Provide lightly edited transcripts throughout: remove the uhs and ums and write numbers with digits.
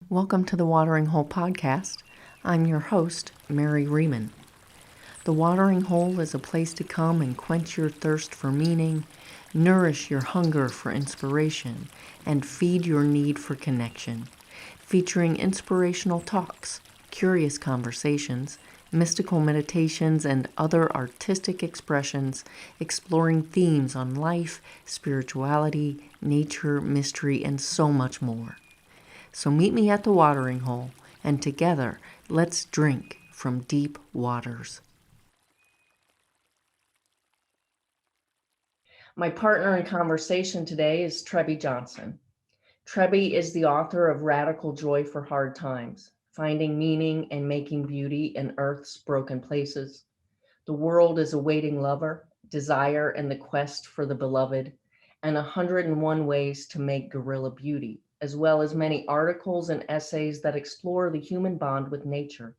Welcome to the Watering Hole podcast. I'm your host, Mary Riemann. The Watering Hole is a place to come and quench your thirst for meaning, nourish your hunger for inspiration, and feed your need for connection, featuring inspirational talks, curious conversations, mystical meditations, and other artistic expressions exploring themes on life, spirituality, nature, mystery, and so much more. So meet me at the watering hole, and together, let's drink from deep waters. My partner in conversation today is Trebbe Johnson. Trebbe is the author of Radical Joy for Hard Times, Finding Meaning and Making Beauty in Earth's Broken Places. The World is a Waiting Lover, Desire and the Quest for the Beloved, and 101 Ways to Make Guerrilla Beauty, as well as many articles and essays that explore the human bond with nature.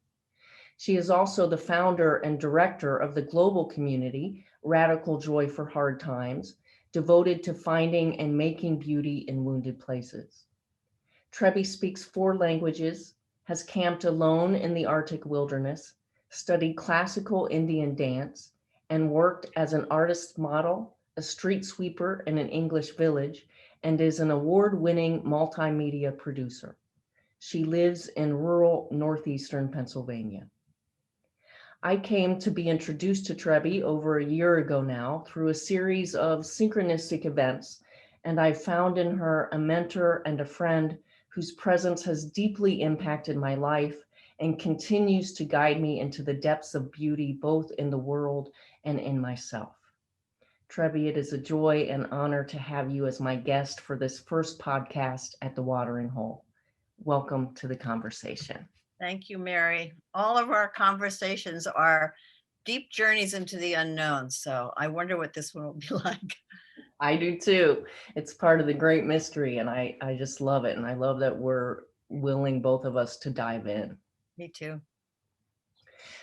She is also the founder and director of the global community, Radical Joy for Hard Times, devoted to finding and making beauty in wounded places. Trebbe speaks 4 languages, has camped alone in the Arctic wilderness, studied classical Indian dance, and worked as an artist model, a street sweeper in an English village, and is an award-winning multimedia producer. She lives in rural northeastern Pennsylvania. I came to be introduced to Trebbe over a year ago now through a series of synchronistic events, and I found in her a mentor and a friend whose presence has deeply impacted my life and continues to guide me into the depths of beauty, both in the world and in myself. Trebbe, it is a joy and honor to have you as my guest for this first podcast at the Watering Hole. Welcome to the conversation. Thank you, Mary. All of our conversations are deep journeys into the unknown. So I wonder what this one will be like. I do too. It's part of the great mystery, and I just love it. And I love that we're willing, both of us, to dive in. Me too.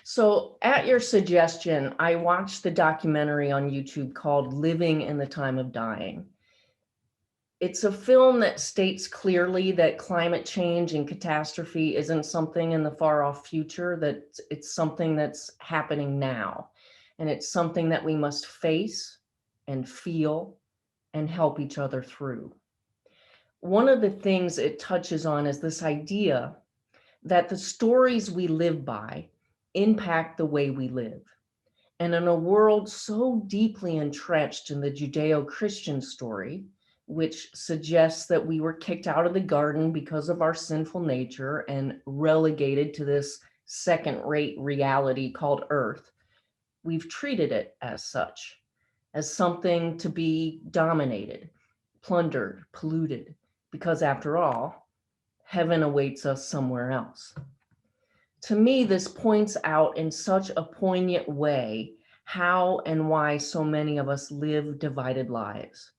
So, at your suggestion, I watched the documentary on YouTube called Living in the Time of Dying. It's a film that states clearly that climate change and catastrophe isn't something in the far off future, that it's something that's happening now. And it's something that we must face and feel and help each other through. One of the things it touches on is this idea that the stories we live by impact the way we live. And in a world so deeply entrenched in the Judeo-Christian story, which suggests that we were kicked out of the garden because of our sinful nature and relegated to this second-rate reality called Earth, we've treated it as such, as something to be dominated, plundered, polluted, because after all, heaven awaits us somewhere else. To me, this points out in such a poignant way how and why so many of us live divided lives.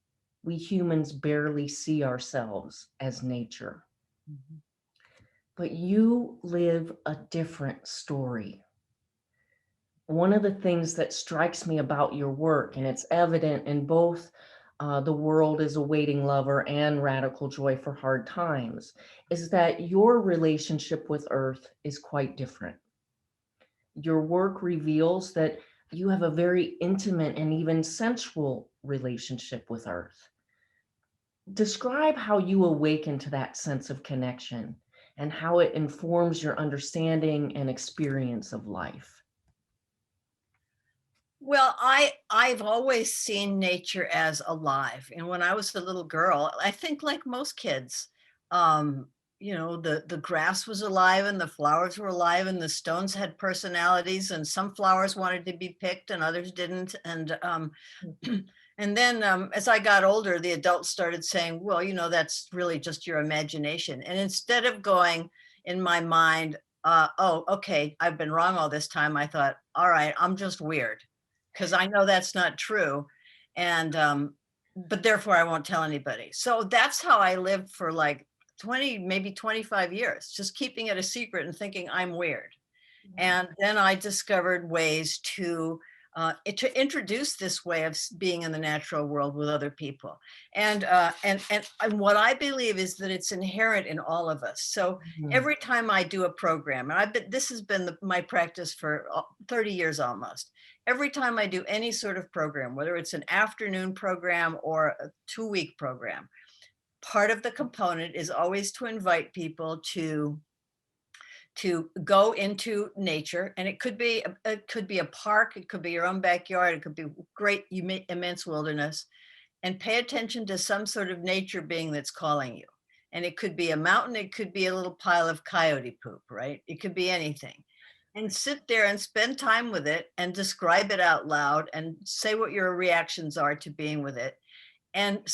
We humans barely see ourselves as nature. Mhm. But you live a different story. One of the things that strikes me about your work, and it's evident in both The World is a Waiting Lover and Radical Joy for Hard Times, is that your relationship with Earth is quite different. Your work reveals that you have a very intimate and even sensual relationship with Earth. Describe how you awaken to that sense of connection and how it informs your understanding and experience of life. Well, I've always seen nature as alive. And when I was a little girl, I think like most kids, um, the grass was alive and the flowers were alive and the stones had personalities and some flowers wanted to be picked and others didn't. And and then as I got older, the adults started saying, well, that's really just your imagination. And instead of going in my mind, oh, okay, I've been wrong all this time, I thought, all right, I'm just weird because I know that's not true. And, but therefore I won't tell anybody. So that's how I lived for like 20, maybe 25 years, just keeping it a secret and thinking I'm weird. And then I discovered ways to to introduce this way of being in the natural world with other people. And what I believe is that it's inherent in all of us. So Mhm. every time I do a program, and this has been my practice for 30 years almost. Every time I do any sort of program, whether it's an afternoon program or a 2-week program, part of the component is always to invite people to go into nature, and it could be a park, it could be your own backyard, it could be great immense wilderness, and pay attention to some sort of nature being that's calling you. And it could be a mountain, it could be a little pile of coyote poop, right? It could be anything. And sit there and spend time with it and describe it out loud and say what your reactions are to being with it, and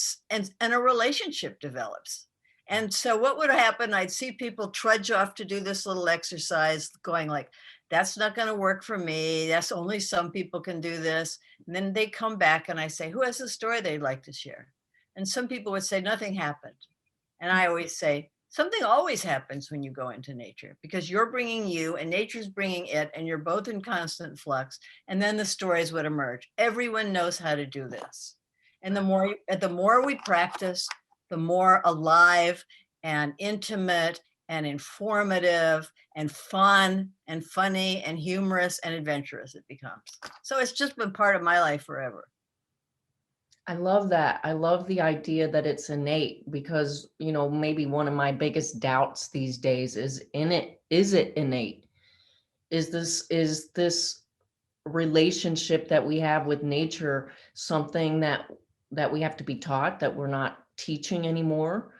a relationship develops. And so what would happen, I'd see people trudge off to do this little exercise going like, that's not going to work for me, that's only some people can do this. And then they come back and I say, who has a story they'd like to share? And some people would say nothing happened. And I always say, something always happens when you go into nature, because you're bringing you and nature's bringing it, and you're both in constant flux. And then the stories would emerge. Everyone knows how to do this. And the more we practice, the more alive and intimate and informative and fun and funny and humorous and adventurous it becomes. So it's just been part of my life forever. I love that. I love the idea that it's innate because, maybe one of my biggest doubts these days is it innate? Is this relationship that we have with nature something that we have to be taught that we're not teaching anymore?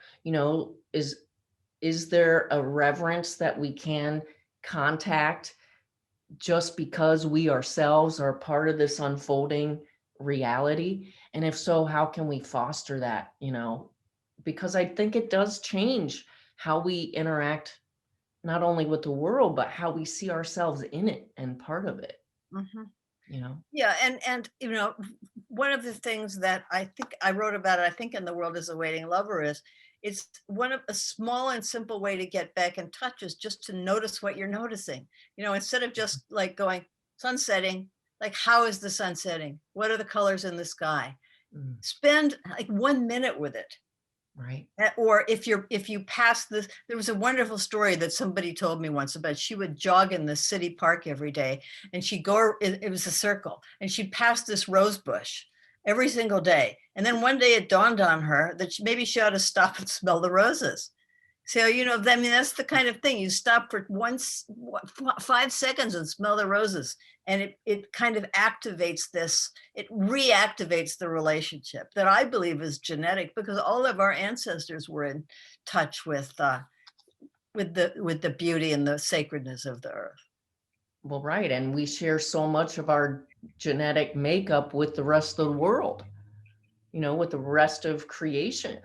Is there a reverence that we can contact just because we ourselves are part of this unfolding reality? And if so, how can we foster that? Because I think it does change how we interact not only with the world, but how we see ourselves in it and part of it, Mhm. you know? Yeah, and one of the things that I think I wrote about it, I think in The World is a Waiting Lover, is it's one of a small and simple way to get back in touch is just to notice what you're noticing. Instead of just like going sun setting, like how is the sun setting? What are the colors in the sky? Mm, Spend like 1 minute with it. right. Or if you pass this, there was a wonderful story that somebody told me once about, she would jog in the city park every day, and it was a circle, and she'd pass this rose bush every single day. And then one day it dawned on her that maybe she ought to stop and smell the roses. So, I mean, that's the kind of thing. You stop for 5 seconds and smell the roses. And it kind of activates this, it reactivates the relationship that I believe is genetic, because all of our ancestors were in touch with the beauty and the sacredness of the earth. Well, right. And we share so much of our genetic makeup with the rest of the world, with the rest of creation.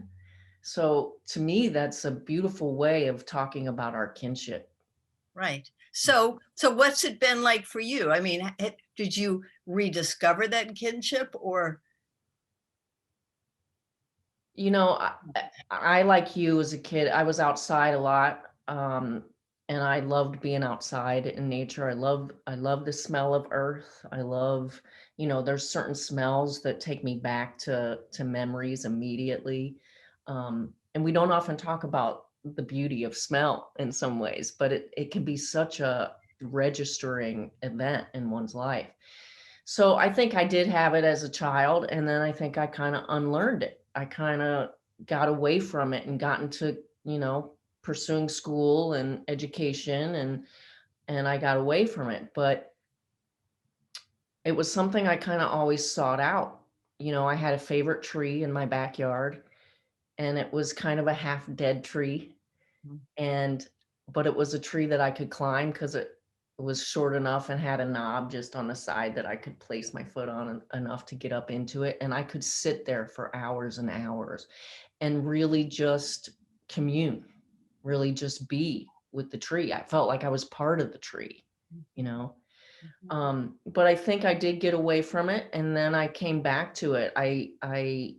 So to me, that's a beautiful way of talking about our kinship. Right. So what's it been like for you? I mean, did you rediscover that kinship, or? I like you as a kid, I was outside a lot. And I loved being outside in nature. I love the smell of earth. I love, there's certain smells that take me back to memories immediately. And we don't often talk about the beauty of smell in some ways, but it can be such a registering event in one's life. So I think I did have it as a child, and then I think I kind of unlearned it. I kind of got away from it and got into, pursuing school and education, and I got away from it. But it was something I kind of always sought out. I had a favorite tree in my backyard, and it was kind of a half dead tree. And but it was a tree that I could climb because it was short enough and had a knob just on the side that I could place my foot on enough to get up into it. And I could sit there for hours and hours and really just commune, really just be with the tree. I felt like I was part of the tree, you know. Mhm. But I think I did get away from it, and then I came back to it. I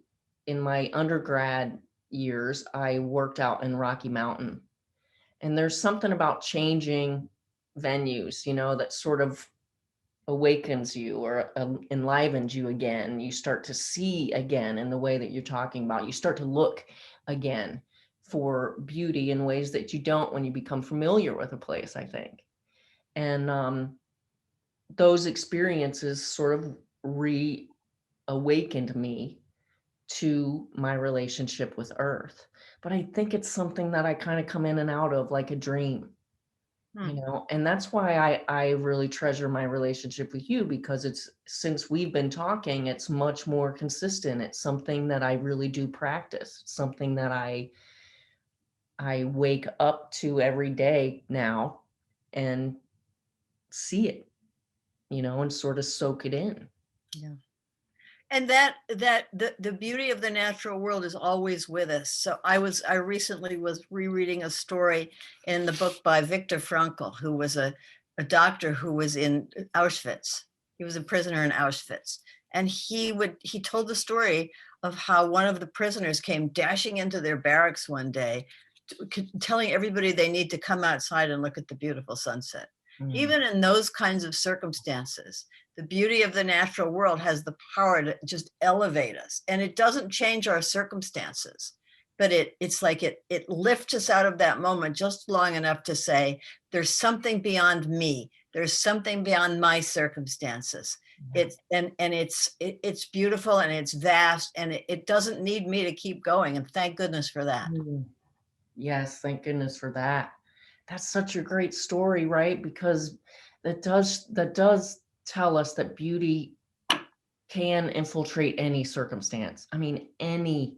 in my undergrad years, I worked out in Rocky Mountain, and there's something about changing venues, that sort of awakens you or enlivens you again. You start to see again in the way that you're talking about. You start to look again for beauty in ways that you don't when you become familiar with a place, I think. And those experiences sort of reawakened me to my relationship with Earth. But I think it's something that I kind of come in and out of like a dream, Hmm. and that's why I really treasure my relationship with you, because it's, since we've been talking, it's much more consistent. It's something that I really do practice. It's something that I wake up to every day now and see it, and sort of soak it in. Yeah. And the beauty of the natural world is always with us. So I recently was rereading a story in the book by Viktor Frankl, who was a doctor who was in Auschwitz. He was a prisoner in Auschwitz. And he told the story of how one of the prisoners came dashing into their barracks one day, telling everybody they need to come outside and look at the beautiful sunset. Mm. Even in those kinds of circumstances, the beauty of the natural world has the power to just elevate us, and it doesn't change our circumstances, but it's like it lifts us out of that moment just long enough to say, there's something beyond me, there's something beyond my circumstances. It's beautiful and it's vast, and it doesn't need me to keep going, and thank goodness for that. Mm. Yes, thank goodness for that. That's such a great story, right? Because that does tell us that beauty can infiltrate any circumstance. I mean, any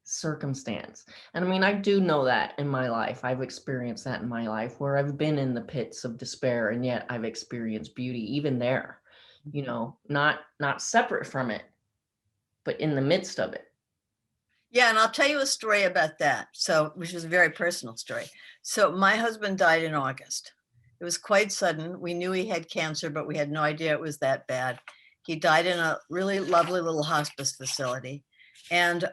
circumstance. And I mean, I do know that in my life. I've experienced that in my life where I've been in the pits of despair, and yet I've experienced beauty even there, not separate from it, but in the midst of it. Yeah, and I'll tell you a story about that. So, which is a very personal story. So, my husband died in August. It was quite sudden. We knew he had cancer, but we had no idea it was that bad. He died in a really lovely little hospice facility. And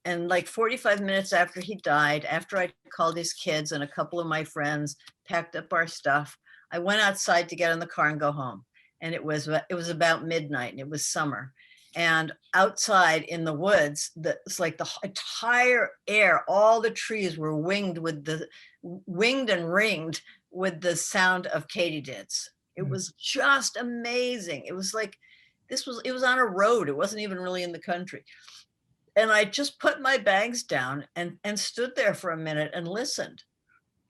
like 45 minutes after he died, after I called his kids and a couple of my friends, packed up our stuff, I went outside to get in the car and go home. And it was about midnight, and it was summer, and outside in the woods, it's like the entire air, all the trees were winged and ringed with the sound of katydids. It Mm. was just amazing. It was like it was on a road, it wasn't even really in the country. And I just put my bags down and stood there for a minute and listened,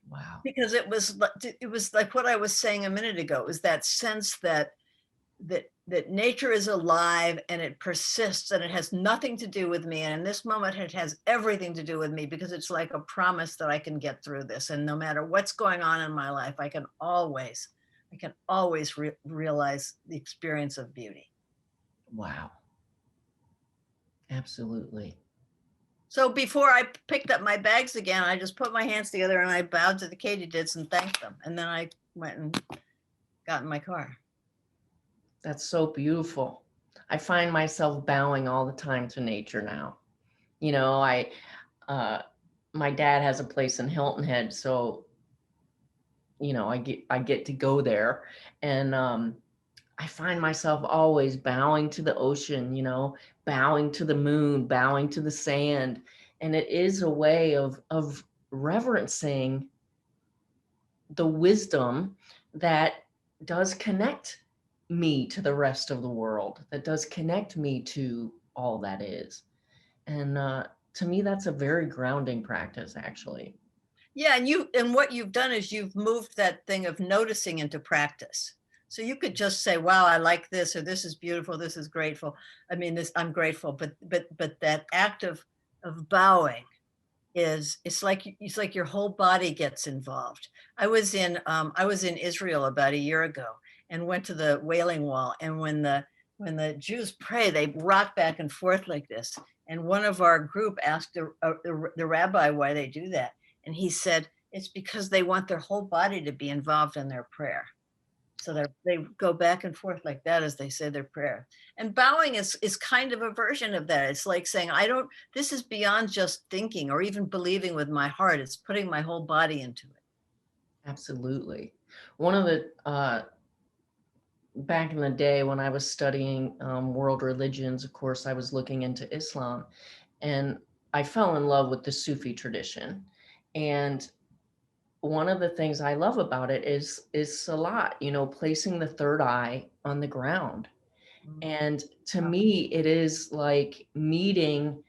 Wow. because it was like what I was saying a minute ago. It was that sense that nature is alive and it persists, and it has nothing to do with me, and in this moment it has everything to do with me, because it's like a promise that I can get through this, and no matter what's going on in my life, I can always realize the experience of beauty. Wow. Absolutely. So before I picked up my bags again, I just put my hands together and I bowed to the katydids and thanked them, and then I went and got in my car. That's so beautiful. I find myself bowing all the time to nature now. I uh my dad has a place in Hilton Head, so I get to go there, and I find myself always bowing to the ocean, bowing to the moon, bowing to the sand, and it is a way of reverencing the wisdom that does connect me to the rest of the world, that does connect me to all that is. And to me, that's a very grounding practice, actually. Yeah, and what you've done is you've moved that thing of noticing into practice. So you could just say, "Wow, I like this," or "This is beautiful, this is grateful." I mean, this I'm grateful, but that act of bowing it's like your whole body gets involved. I was in Israel about a year ago and went to the Wailing Wall, and when the Jews pray, they rock back and forth like this. And one of our group asked the rabbi why they do that, and he said it's because they want their whole body to be involved in their prayer. So they go back and forth like that as they say their prayer. And bowing is kind of a version of that. It's like saying, I don't, this is beyond just thinking or even believing with my heart. It's putting my whole body into it. Absolutely. One of the back in the day when I was studying world religions, of course, I was looking into Islam, and I fell in love with the Sufi tradition. And one of the things I love about it is salat, placing the third eye on the ground. Mm, And to wow. me, it is like meeting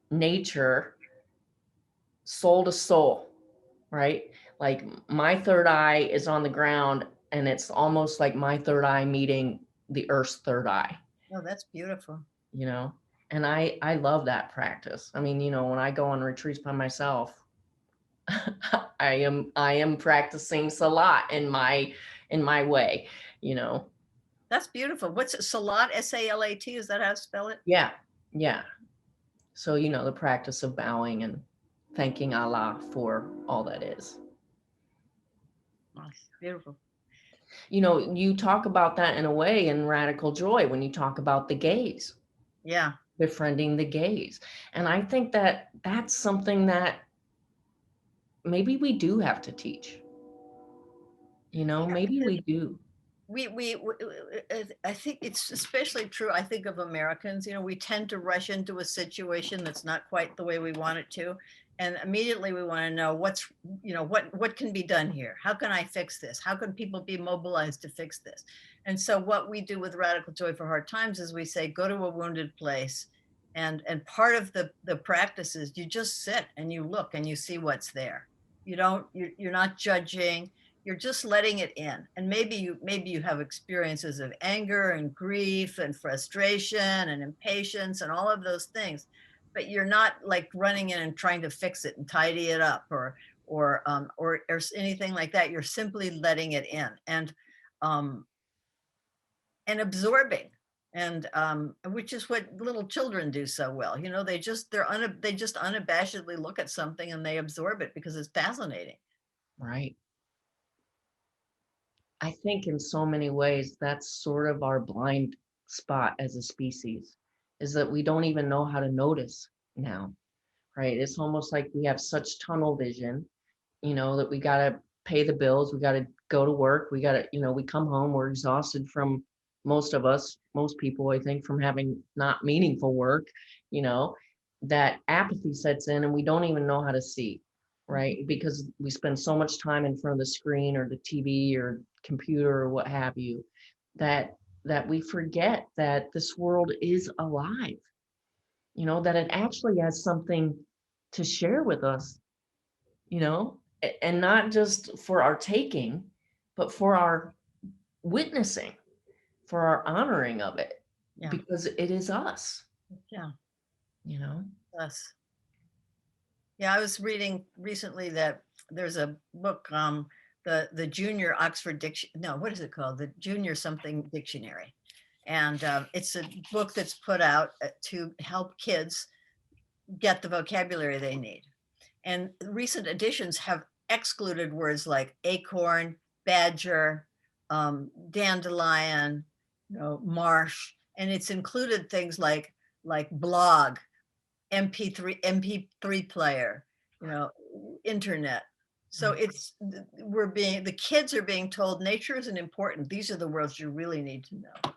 nature soul to soul, right? Like my third eye is on the ground, and it's almost like my third eye meeting the earth's third eye, Oh, that's beautiful. you know? And I love that practice. I mean, when I go on retreats by myself, I am practicing salat in my way, you know. That's beautiful. What's it? Salat? S-A-L-A-T? Is that how to spell it? Yeah. Yeah. So, the practice of bowing and thanking Allah for all that is. Nice. Beautiful. You talk about that in a way in Radical Joy when you talk about the gaze, Yeah. befriending the gaze. And I think that that's something that maybe we do have to teach. Yeah. Maybe Because we do. I think it's especially true. I think of Americans, we tend to rush into a situation that's not quite the way we want it to. And immediately we want to know what can be done here? How can I fix this? How can people be mobilized to fix this? And so what we do with Radical Joy for Hard Times is we say, go to a wounded place. And part of the practice is you just sit and you look and you see what's there. You're not judging, you're just letting it in. And maybe you have experiences of anger and grief and frustration and impatience and all of those things, but you're not like running in and trying to fix it and tidy it up or anything like that. You're simply letting it in um and absorbing, and which is what little children do so well. They just unabashedly look at something and they absorb it because it's fascinating. Right. I think in so many ways, that's sort of our blind spot as a species, is that we don't even know how to notice now, right? It's almost like we have such tunnel vision, that we got to pay the bills, we got to go to work, we got to, we come home, we're exhausted from most of us, most people, I think, from having not meaningful work, you know, that apathy sets in and we don't even know how to see, right? Because we spend so much time in front of the screen or the TV or computer or what have you, that we forget that this world is alive, that it actually has something to share with us, and not just for our taking, but for our witnessing, for our honoring of it, Yeah. because it is us, Yeah. you know? Yes. Yeah, I was reading recently that there's a book, the Junior Oxford Diction. No, what is it called? The Junior something Dictionary, and it's a book that's put out to help kids get the vocabulary they need. And recent editions have excluded words like acorn, badger, dandelion, marsh, and it's included things like blog, MP3 player, you know, internet. So Right. the kids are being told nature isn't important. These are the words you really need to know.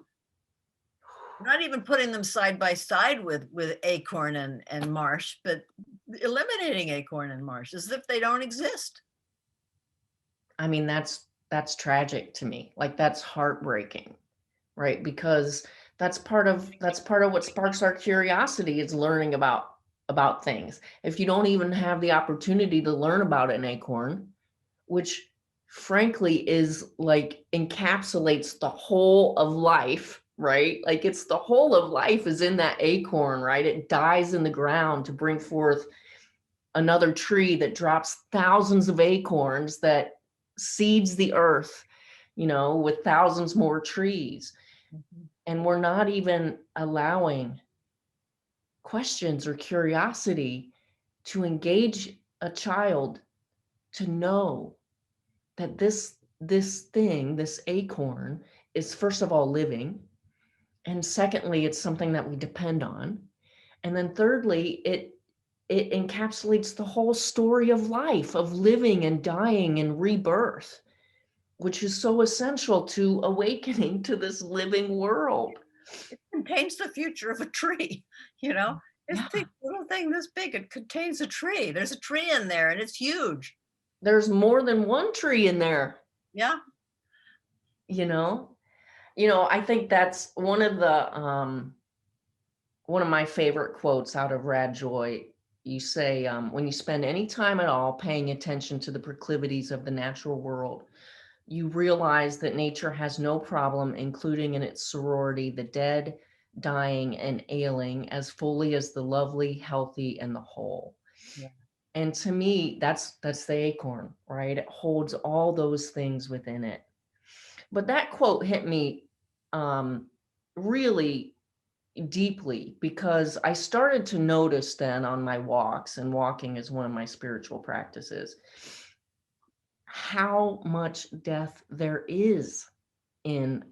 Not even putting them side by side with acorn and marsh, but eliminating acorn and marsh as if they don't exist. I mean, that's tragic to me. Like that's heartbreaking, right? Because that's part of what sparks our curiosity is learning about things. If you don't even have the opportunity to learn about an acorn, which frankly is like encapsulates the whole of life, right? Like it's the whole of life is in that acorn, right? It dies in the ground to bring forth another tree that drops thousands of acorns that seeds the earth, with thousands more trees. Mhm. And we're not even allowing questions or curiosity to engage a child to know that this acorn is first of all living, and secondly it's something that we depend on, and then thirdly it encapsulates the whole story of life, of living and dying and rebirth. which is so essential to awakening to this living world. It contains the future of a tree, you know? This Yeah. thing, little thing this big, it contains a tree. There's a tree in there and it's huge. There's more than one tree in there, Yeah. you know? I think that's one of my favorite quotes out of Rad Joy. You say, when you spend any time at all paying attention to the proclivities of the natural world, you realize that nature has no problem including in its sorority the dead, dying, and ailing as fully as the lovely, healthy, and the whole. Yeah. And to me, that's the acorn, right? It holds all those things within it. But that quote hit me really deeply because I started to notice then on my walks, and walking is one of my spiritual practices, how much death there is in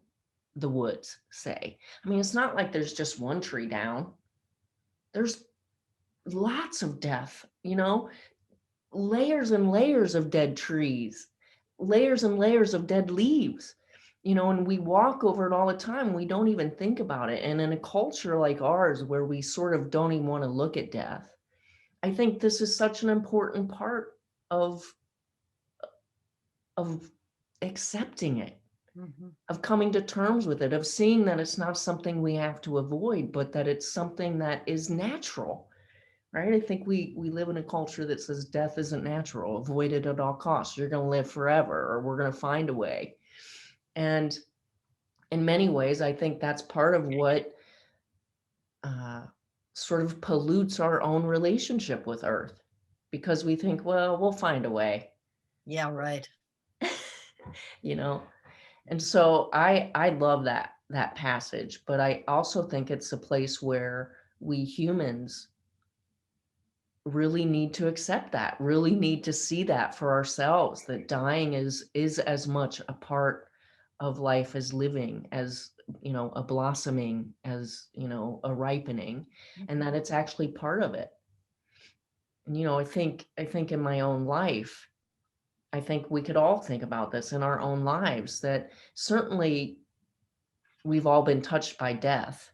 the woods, say. I mean, it's not like there's just one tree down. There's lots of death, layers and layers of dead trees, layers and layers of dead leaves, and we walk over it all the time. We don't even think about it. And in a culture like ours, where we sort of don't even want to look at death, I think this is such an important part of of accepting it, Mhm. of coming to terms with it, of seeing that it's not something we have to avoid, but that it's something that is natural, right? I think we live in a culture that says death isn't natural, avoid it at all costs. You're going to live forever, or we're going to find a way. And in many ways, I think that's part of what uh, sort of pollutes our own relationship with Earth, because we think, well, we'll find a way, Yeah, right. you know. And so I love that passage, but I also think it's a place where we humans really need to accept that, really need to see that for ourselves, that dying is as much a part of life as living, as a blossoming, as a ripening, and Mhm. that it's actually part of it. And I think in my own life, I think we could all think about this in our own lives, that certainly we've all been touched by death.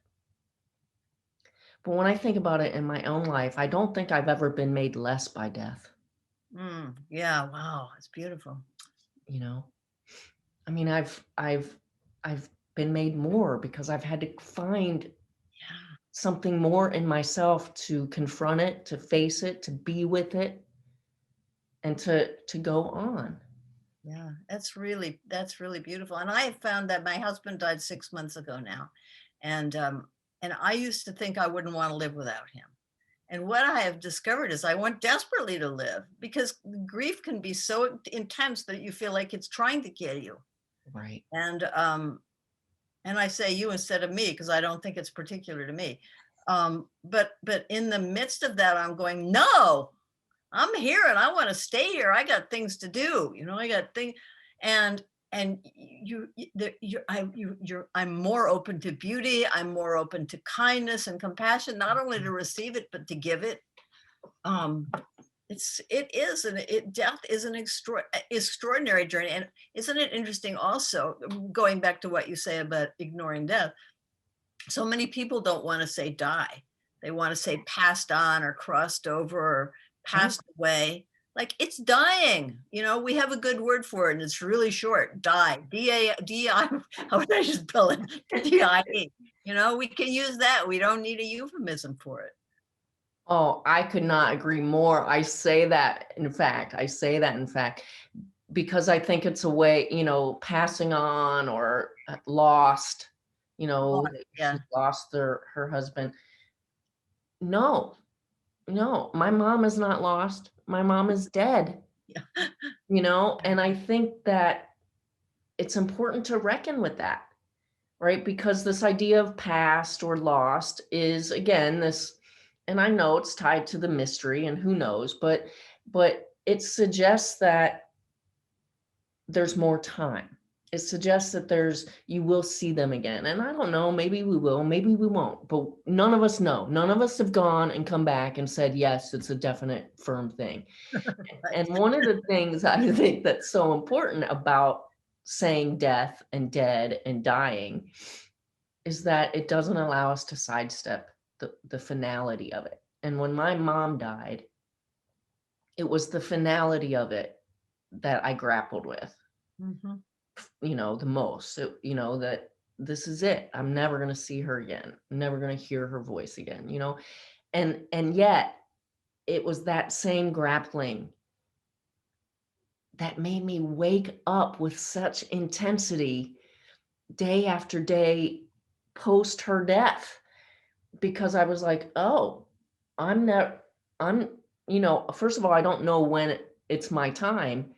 But when I think about it in my own life, I don't think I've ever been made less by death, Yeah, wow, it's beautiful. you know? I mean, I've been made more because I've had to find Yeah, something more in myself to confront it, to face it, to be with it, and to go on. yeah, that's really beautiful. And I found that my husband died 6 months ago now, and and I used to think I wouldn't want to live without him. And what I have discovered is I want desperately to live because grief can be so intense that you feel like it's trying to kill you. Right. And and I say you instead of me because I don't think it's particular to me. But in the midst of that, I'm going, no, I'm here and I want to stay here. I got things to do. I got things, and I'm more open to beauty. I'm more open to kindness and compassion, not only to receive it but to give it. Um, death is an extraordinary journey, and isn't it interesting? Also, going back to what you say about ignoring death, so many people don't want to say die. They want to say passed on or crossed over or Right. passed away. Like it's dying. We have a good word for it and it's really short. Die. D-A-D-I. How would I just spell it? D-I-E. We can use that. We don't need a euphemism for it. Oh, I could not agree more. I say that in fact, because I think it's a way, passing on, or lost, Oh, she yeah. lost her husband. No, no, my mom is not lost. My mom is dead, Yeah. and I think that it's important to reckon with that, right? Because this idea of past or lost is, again, this, and I know it's tied to the mystery and who knows, but it suggests that there's more time. It suggests that you will see them again. And I don't know, maybe we will, maybe we won't, but none of us know. None of us have gone and come back and said, yes, it's a definite firm thing. Right. And one of the things I think that's so important about saying death and dead and dying is that it doesn't allow us to sidestep the finality of it. And when my mom died, it was the finality of it that I grappled with, Mm-hmm. the most. So, that this is it. I'm never going to see her again. I'm never going to hear her voice again, and yet it was that same grappling that made me wake up with such intensity day after day post her death, because I was like, oh, I'm not, I'm, first of all, I don't know when it's my time,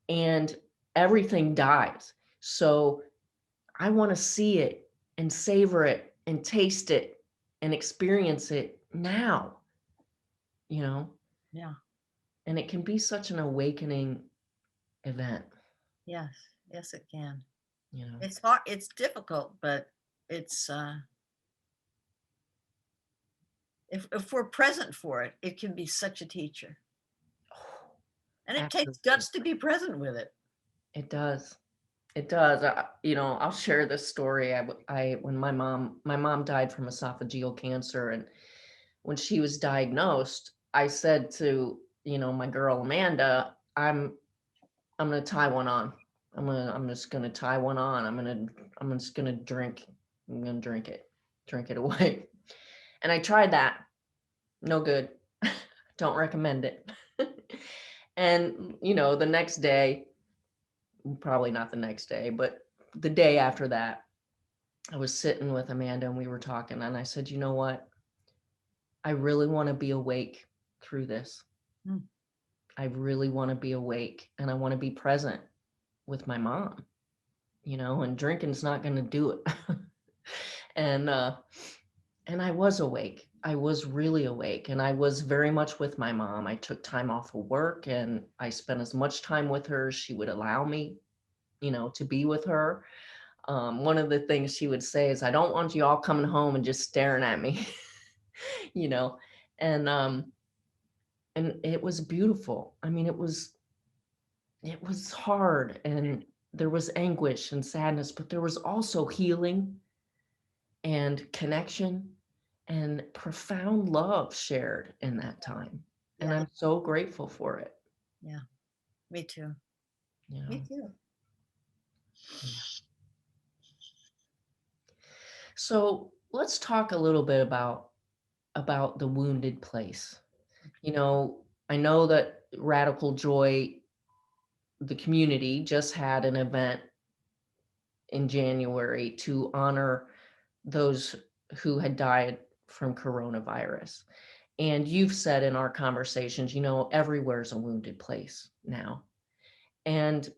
and everything dies. So I want to see it and savor it and taste it and experience it now, you know, Yeah. and it can be such an awakening event, Yes. Yes, it can. you know. It's hard. It's difficult, but it's if we're present for it, it can be such a teacher. And it takes Absolutely. guts to be present with it. It does. It does. I'll share this story. When my mom died from esophageal cancer, and when she was diagnosed, I said to, my girl Amanda, I'm gonna tie one on. I'm just gonna tie one on. I'm just gonna drink. I'm gonna drink it away. And I tried that. No good. Don't recommend it. And the next day, probably not the next day, but the day after that, I was sitting with Amanda and we were talking, and I said, you know what? I really want to be awake through this. Mm. I really want to be awake, and I want to be present with my mom, and drinking's not going to do it. and and I was awake. I was really awake, and I was very much with my mom. I took time off of work and I spent as much time with her as she would allow me, to be with her. One of the things she would say is, I don't want you all coming home and just staring at me, you know, and it was beautiful. I mean, it was hard, and there was anguish and sadness, but there was also healing and connection and profound love shared in that time. And Yeah. I'm so grateful for it. Yeah. Me too. You Me know. too. So let's talk a little bit about the wounded place. I know that Radical Joy, the community, just had an event in January to honor those who had died from coronavirus. And you've said in our conversations, everywhere's a wounded place now. And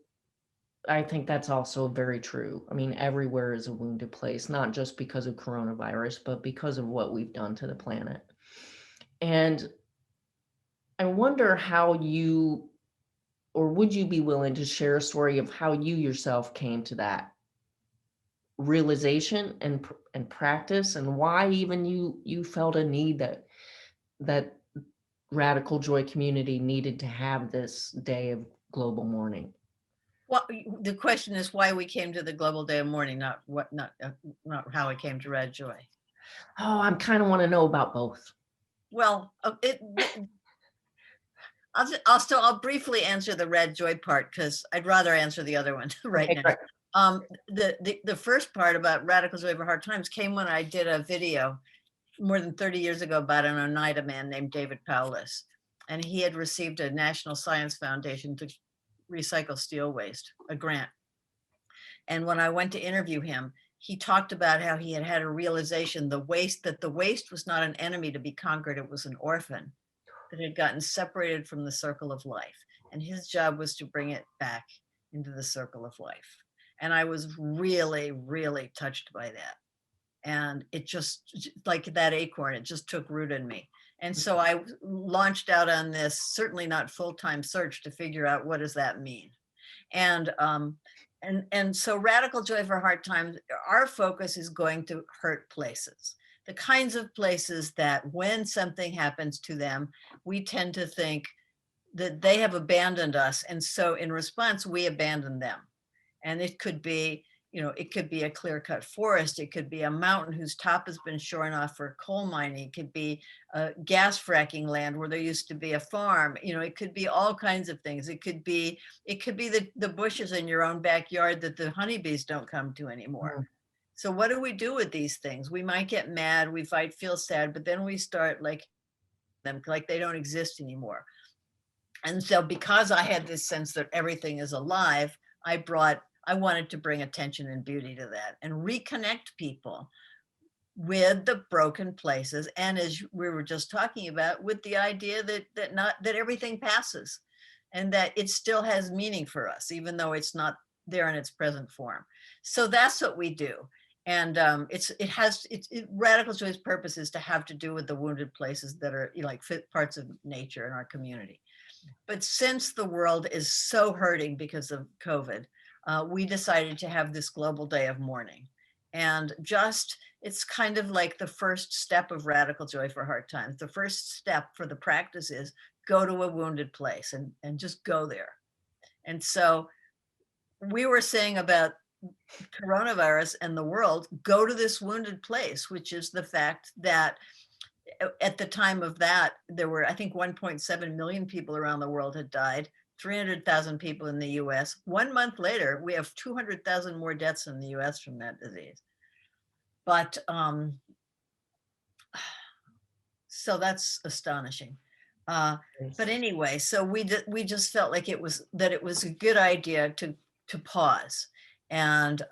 I think that's also very true. I mean, everywhere is a wounded place, not just because of coronavirus, but because of what we've done to the planet. And I wonder how you, or would you be willing to share a story of how you yourself came to that realization and practice, and why even you felt a need that Radical Joy community needed to have this day of global mourning? Well, the question is why we came to the Global Day of Mourning, not how we came to Red Joy. Oh, I kind of want to know about both. Well, I'll briefly answer the Red Joy part because I'd rather answer the other one right Okay, now. great. The first part about Radical Joy for Hard Times came when I did a video more than 30 years ago about an Oneida man named David Paulus, and he had received a National Science Foundation to recycle steel waste, a grant. And when I went to interview him, he talked about how he had a realization that the waste was not an enemy to be conquered, it was an orphan that had gotten separated from the circle of life. And his job was to bring it back into the circle of life. And I was really, really touched by that. And it just, like that acorn, it just took root in me. And so I launched out on this, certainly not full-time search to figure out what does that mean. And so Radical Joy for Hard Times, our focus is going to hurt places, the kinds of places that when something happens to them, we tend to think that they have abandoned us. And so in response, we abandon them. And it could be, it could be a clear-cut forest. It could be a mountain whose top has been shorn off for coal mining. It could be a gas fracking land where there used to be a farm. It could be all kinds of things. It could be the bushes in your own backyard that the honeybees don't come to anymore. Mm. So what do we do with these things? We might get mad, we might feel sad, but then we start like them like they don't exist anymore. And so because I had this sense that everything is alive, I wanted to bring attention and beauty to that and reconnect people with the broken places. And as we were just talking about, with the idea that everything passes and that it still has meaning for us, even though it's not there in its present form. So that's what we do. And Radical Joy's purpose is to have to do with the wounded places that are like parts of nature in our community. But since the world is so hurting because of COVID, we decided to have this global day of mourning. And it's kind of like the first step of Radical Joy for Hard Times. The first step for the practice is go to a wounded place and just go there. And so we were saying about coronavirus and the world, go to this wounded place, which is the fact that at the time of that, there were, I think, 1.7 million people around the world had died, 300,000 people in the US. 1 month later, we have 200,000 more deaths in the US from that disease. But so that's astonishing. But anyway, so we just felt like it was a good idea to pause and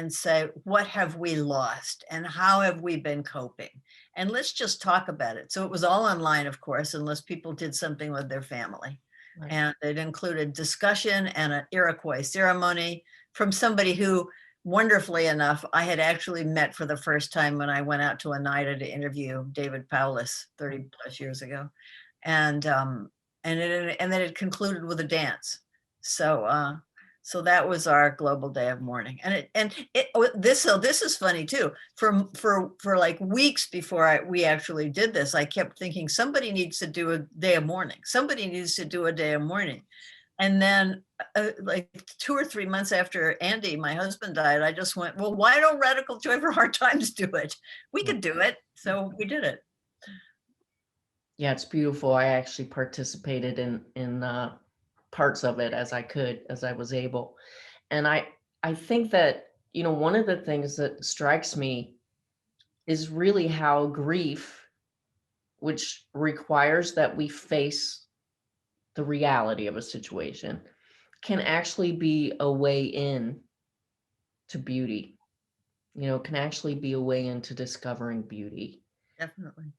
say, what have we lost and how have we been coping? And let's just talk about it. So it was all online, of course, unless people did something with their family. Right. And it included discussion and an Iroquois ceremony from somebody who, wonderfully enough, I had actually met for the first time when I went out to Oneida to interview David Paulus 30 plus years ago. And then it concluded with a dance. So that was our global day of mourning. This is funny too. For like weeks before we actually did this, I kept thinking somebody needs to do a day of mourning. Somebody needs to do a day of mourning. And then like 2 or 3 months after Andy, my husband, died, I just went, well, why don't Radical Joy for Hard Times do it? We could do it. So we did it. Yeah, it's beautiful. I actually participated in parts of it as I was able. And I think that, one of the things that strikes me is really how grief, which requires that we face the reality of a situation, can actually be a way in to beauty, can actually be a way into discovering beauty. Definitely.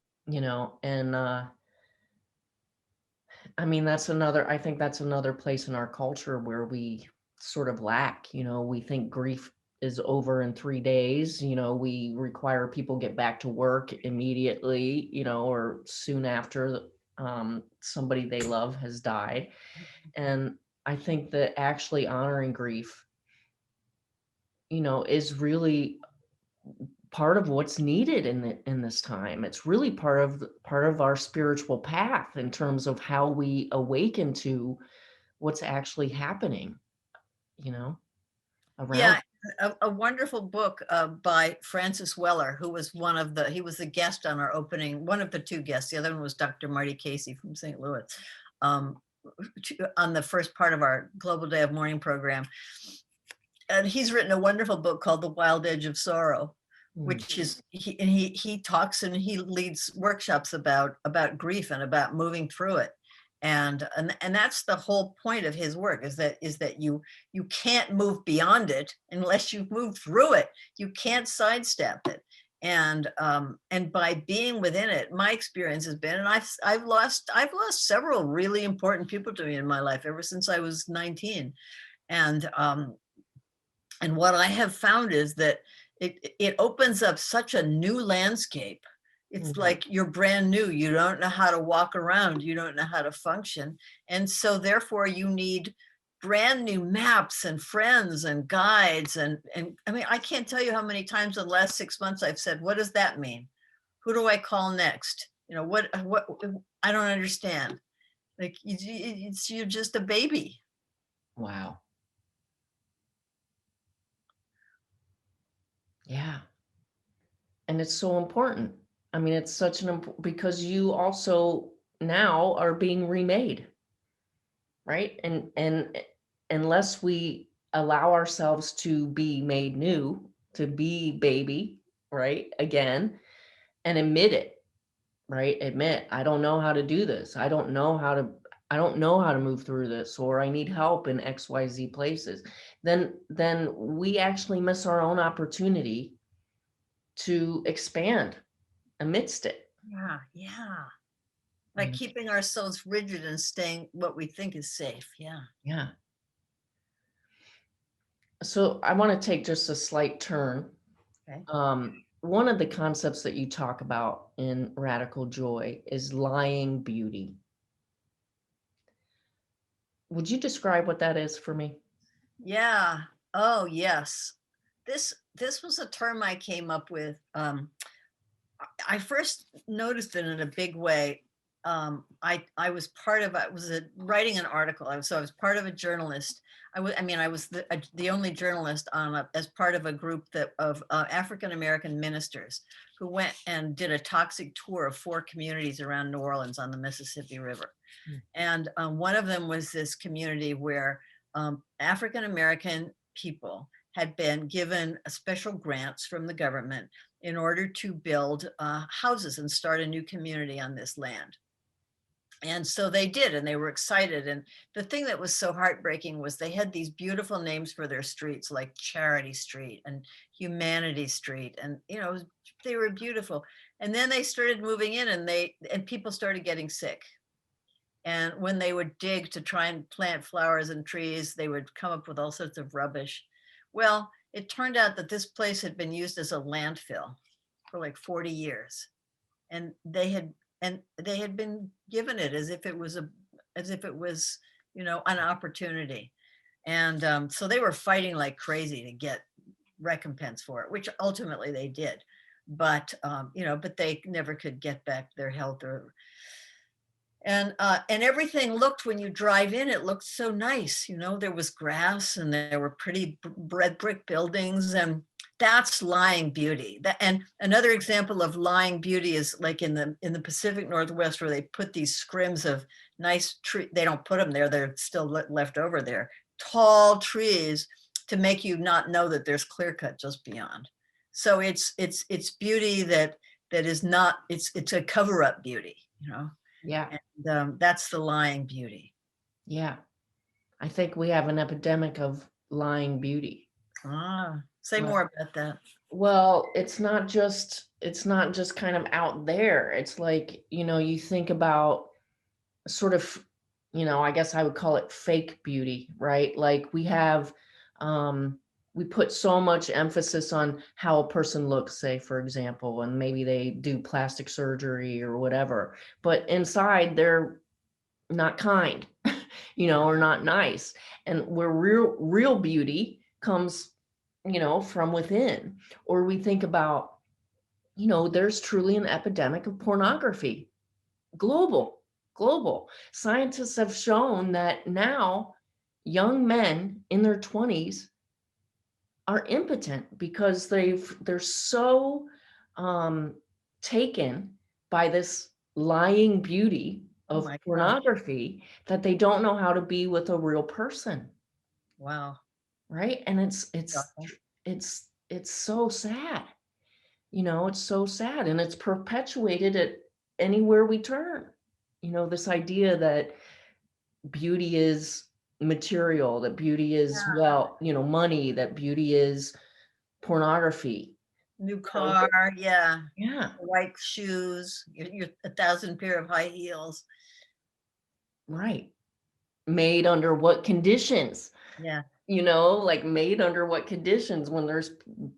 And I think that's another place in our culture where we sort of lack, we think grief is over in 3 days, we require people get back to work immediately, or soon after somebody they love has died. And I think that actually honoring grief, is really part of what's needed in this time. It's really part of our spiritual path in terms of how we awaken to what's actually happening, around. Yeah, a wonderful book by Francis Weller, who was he was the guest on our opening, one of the 2 guests. The other one was Dr. Marty Casey from St. Louis, on the first part of our Global Day of Mourning program. And he's written a wonderful book called The Wild Edge of Sorrow, which is, he talks and he leads workshops about grief and about moving through it. And that's the whole point of his work, is that you can't move beyond it unless you've moved through it. You can't sidestep it. And by being within it, my experience has been, and I've lost several really important people to me in my life ever since I was 19. And what I have found is that it opens up such a new landscape. It's like you're brand new. You don't know how to walk around. You don't know how to function. And so therefore you need brand new maps and friends and guides. And I mean, I can't tell you how many times in the last 6 months I've said, what does that mean? Who do I call next? What I don't understand. Like you're just a baby. Wow. Yeah. And it's so important. I mean, it's such because you also now are being remade, right? And unless we allow ourselves to be made new, to be baby, right? Again, and admit it, right? Admit, I don't know how to do this. I don't know how to move through this, or I need help in XYZ places. Then we actually miss our own opportunity to expand amidst it. Yeah, yeah. You Like know? keeping ourselves rigid and staying what we think is safe. Yeah. Yeah. So I want to take just a slight turn. Okay. One of the concepts that you talk about in Radical Joy is lying beauty. Would you describe what that is for me? Yeah. Oh, yes. This was a term I came up with. I first noticed it in a big way. I was part of, I was writing an article. I was part of a journalist. I was the only journalist as part of a group of African American ministers who went and did a toxic tour of 4 communities around New Orleans on the Mississippi River. Mm. And one of them was this community where African American people had been given special grants from the government in order to build houses and start a new community on this land. And so they did, and they were excited. And the thing that was so heartbreaking was they had these beautiful names for their streets, like Charity Street and Humanity Street, and they were beautiful. And then they started moving in, and people started getting sick. And when they would dig to try and plant flowers and trees, they would come up with all sorts of rubbish. Well, it turned out that this place had been used as a landfill for like 40 years. And they had been given it as if it was an opportunity. And so they were fighting like crazy to get recompense for it, which ultimately they did. But they never could get back their health and everything looked, when you drive in, it looked so nice. There was grass and there were pretty red brick buildings, and that's lying beauty. And another example of lying beauty is like in the Pacific Northwest, where they put these scrims of nice tree. They don't put them there; they're still left over there. Tall trees to make you not know that there's clear cut just beyond. So it's beauty that is not. It's a cover up beauty. Yeah. And that's the lying beauty. Yeah. I think we have an epidemic of lying beauty. Say Well, more about that. well, it's not just kind of out there. It's like, you think about sort of, I guess I would call it fake beauty, right? Like we put so much emphasis on how a person looks, say, for example, and maybe they do plastic surgery or whatever, but inside they're not kind, or not nice. And where real beauty comes, from within. Or we think about, there's truly an epidemic of pornography, global. Scientists have shown that now young men in their 20s are impotent because they're so taken by this lying beauty Oh of my God. pornography that they don't know how to be with a real person, Wow. right? And Awful. it's so sad. It's so sad, and it's perpetuated at anywhere we turn. This idea that beauty is material, that beauty is, well, money, that beauty is pornography. New So, car. Yeah. yeah, White shoes. Your 1,000 pair of high heels. right. Made under what conditions? Yeah. Like made under what conditions, when there's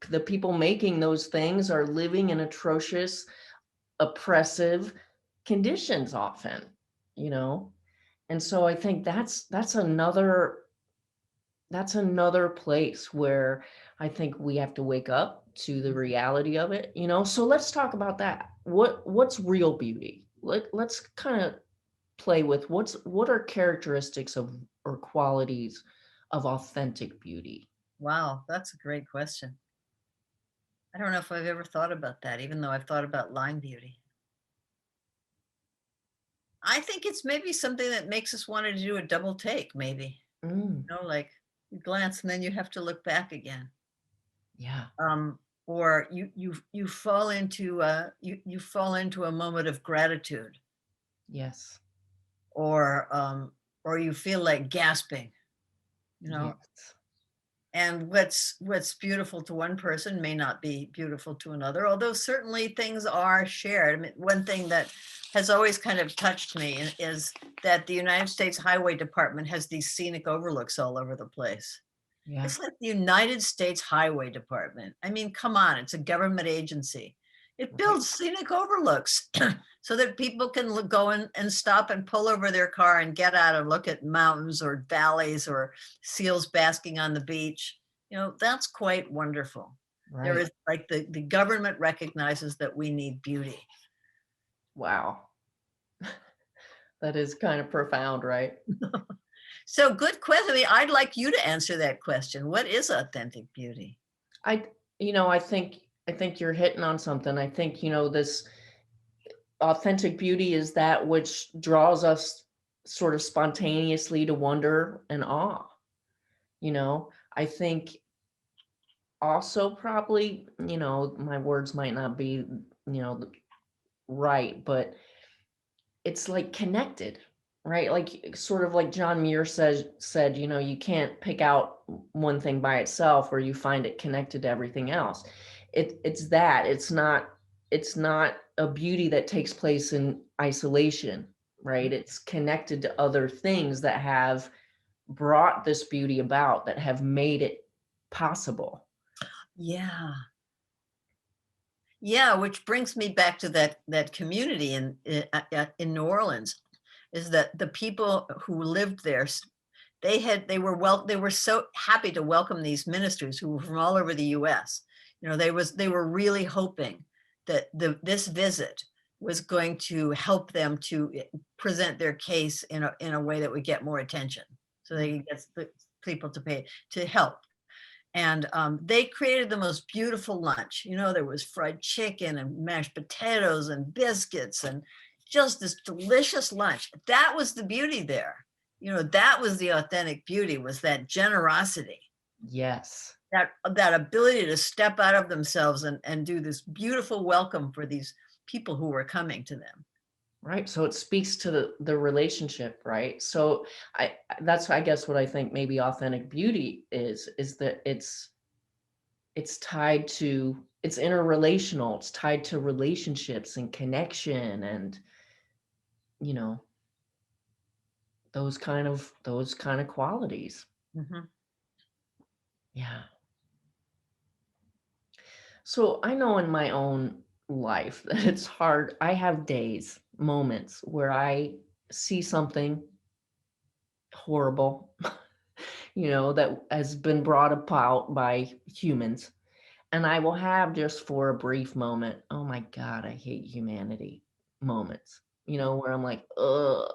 the people making those things are living in atrocious, oppressive conditions often, you know? And so I think that's another place where I think we have to wake up to the reality of it, So let's talk about that. What's real beauty? Let's kind of play with what are characteristics of or qualities of authentic beauty? Wow. That's a great question. I don't know if I've ever thought about that, even though I've thought about line beauty. I think it's maybe something that makes us want to do a double take, maybe. Mm, Like you glance and then you have to look back again. yeah. Um, or you fall into you fall into a moment of gratitude, Yes. or or you feel like gasping, you know. Yes. And what's beautiful to one person may not be beautiful to another, although certainly things are shared. I mean, one thing that has always kind of touched me is that the United States Highway Department has these scenic overlooks all over the place. Yeah. It's like the United States Highway Department. I mean, come on, it's a government agency. It Right. builds scenic overlooks so that people can go in and stop and pull over their car and get out and look at mountains or valleys or seals basking on the beach. That's quite wonderful. There Right. is like the government recognizes that we need beauty. Wow. That is kind of profound, right? So good question. I mean, I'd like you to answer that question. What is authentic beauty? I, I think you're hitting on something. I think, this authentic beauty is that which draws us sort of spontaneously to wonder and awe. I think also probably, my words might not be, right, but it's like connected, right? Like sort of like John Muir said, you can't pick out one thing by itself or you find it connected to everything else. It's not a beauty that takes place in isolation, right? It's connected to other things that have brought this beauty about, that have made it possible. Yeah. Yeah, which brings me back to that community in New Orleans, is that the people who lived there, they were so happy to welcome these ministers who were from all over the U.S. They were really hoping that this visit was going to help them to present their case in a way that would get more attention, so they could get the people to help. And they created the most beautiful lunch. There was fried chicken and mashed potatoes and biscuits and just this delicious lunch. That was the beauty there. That was the authentic beauty, was that generosity, Yes. that ability to step out of themselves and do this beautiful welcome for these people who were coming to them. Right. So it speaks to the relationship, right? So that's, I guess, what I think maybe authentic beauty is that it's interrelational, it's tied to relationships and connection and, you know, those kind of qualities. Mhm. Yeah. So I know in my own life that it's hard. I have days, moments where I see something horrible, that has been brought about by humans. And I will have just for a brief moment, oh my God, I hate humanity moments, where I'm like, ugh,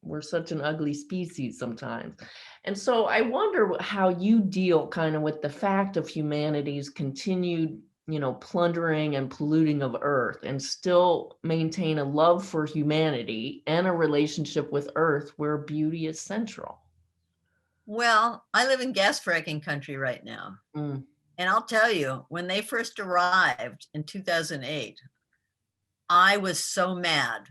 we're such an ugly species sometimes. And so I wonder how you deal kind of with the fact of humanity's continued, plundering and polluting of Earth and still maintain a love for humanity and a relationship with Earth where beauty is central. Well, I live in gas fracking country right now. Mm, And I'll tell you, when they first arrived in 2008, I was so mad.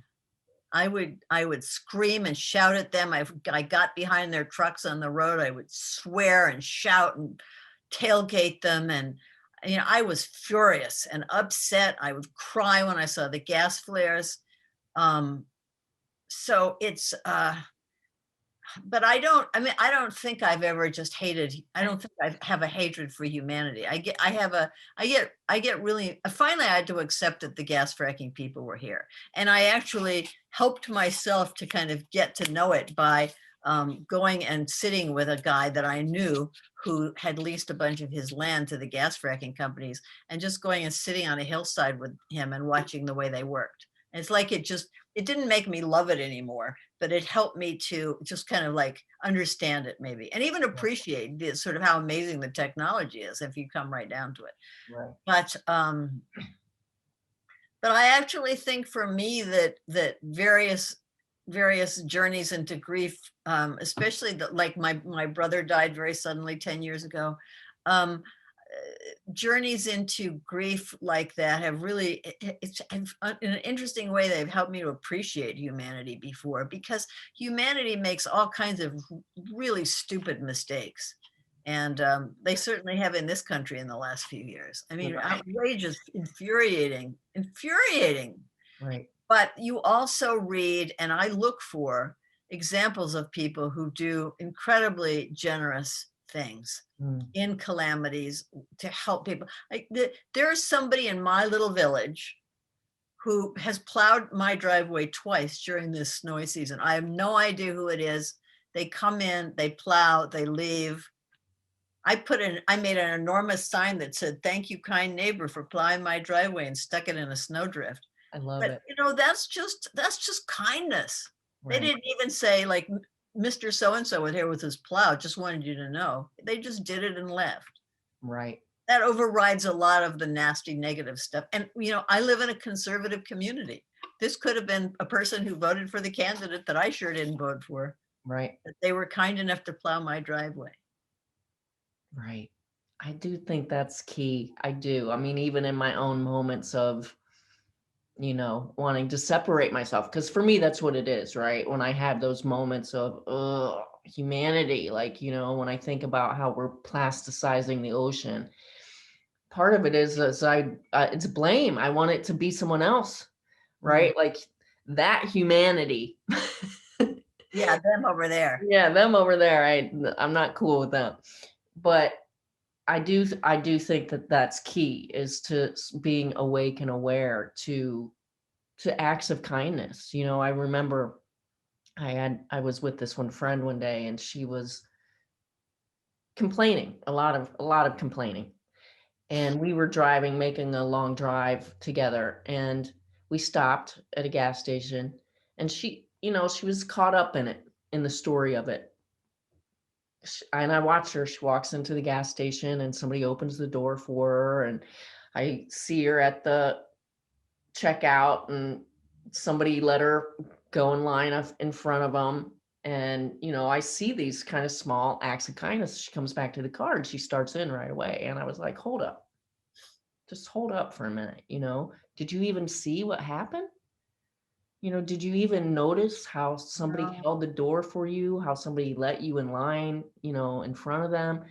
I would scream and shout at them. I got behind their trucks on the road. I would swear and shout and tailgate them. And I was furious and upset. I would cry when I saw the gas flares. Um, so it's but I don't think I've ever just hated. I don't think I have a hatred for humanity. I get really, finally I had to accept that the gas fracking people were here. And I actually helped myself to kind of get to know it by going and sitting with a guy that I knew who had leased a bunch of his land to the gas fracking companies, and just going and sitting on a hillside with him and watching the way they worked It's like it didn't make me love it anymore, but it helped me to just kind of like understand it maybe, and even Right. appreciate the sort of how amazing the technology is if you come right down to it. Right. But I actually think for me that various journeys into grief, especially like my brother died very suddenly 10 years ago. Um, Journeys into grief like that have really, in an interesting way, they've helped me to appreciate humanity before, because humanity makes all kinds of really stupid mistakes. And they certainly have in this country in the last few years. I mean, Right. outrageous, infuriating. Right. But you also read, and I look for examples of people who do incredibly generous things Mm. in calamities to help people. Like there's somebody in my little village who has plowed my driveway twice during this snowy season. I have no idea who it is. They come in, they plow, they leave. I made an enormous sign that said, "Thank you, kind neighbor, for plowing my driveway," and stuck it in a snowdrift. I love But it. that's just kindness. They Right. didn't even say like, Mr. So and so was here with his plow, just wanted you to know. They just did it and left. Right. That overrides a lot of the nasty negative stuff. And I live in a conservative community. This could have been a person who voted for the candidate that I sure didn't vote for, Right. but they were kind enough to plow my driveway. Right. I do think that's key. I do. I mean, even in my own moments of, wanting to separate myself, because for me, that's what it is, right? When I have those moments of humanity, like, when I think about how we're plasticizing the ocean, part of it is it's blame. I want it to be someone else, Mm. right? Like that humanity. Yeah, them over there. Yeah, them over there. I'm not cool with them. But I do think that that's key, is to being awake and aware to acts of kindness. I remember I was with this one friend one day, and she was complaining, a lot of complaining. And we were driving, making a long drive together, and we stopped at a gas station, and she was caught up in the story of it. And I watched her. She walks into the gas station, and somebody opens the door for her, and I see her at the checkout, and somebody let her go in line in front of them. And I see these kind of small acts of kindness. She comes back to the car and she starts in right away. And I was like, hold up, just hold up for a minute. Did you even see what happened? Did you even notice how somebody No. held the door for you, how somebody let you in line, in front of them?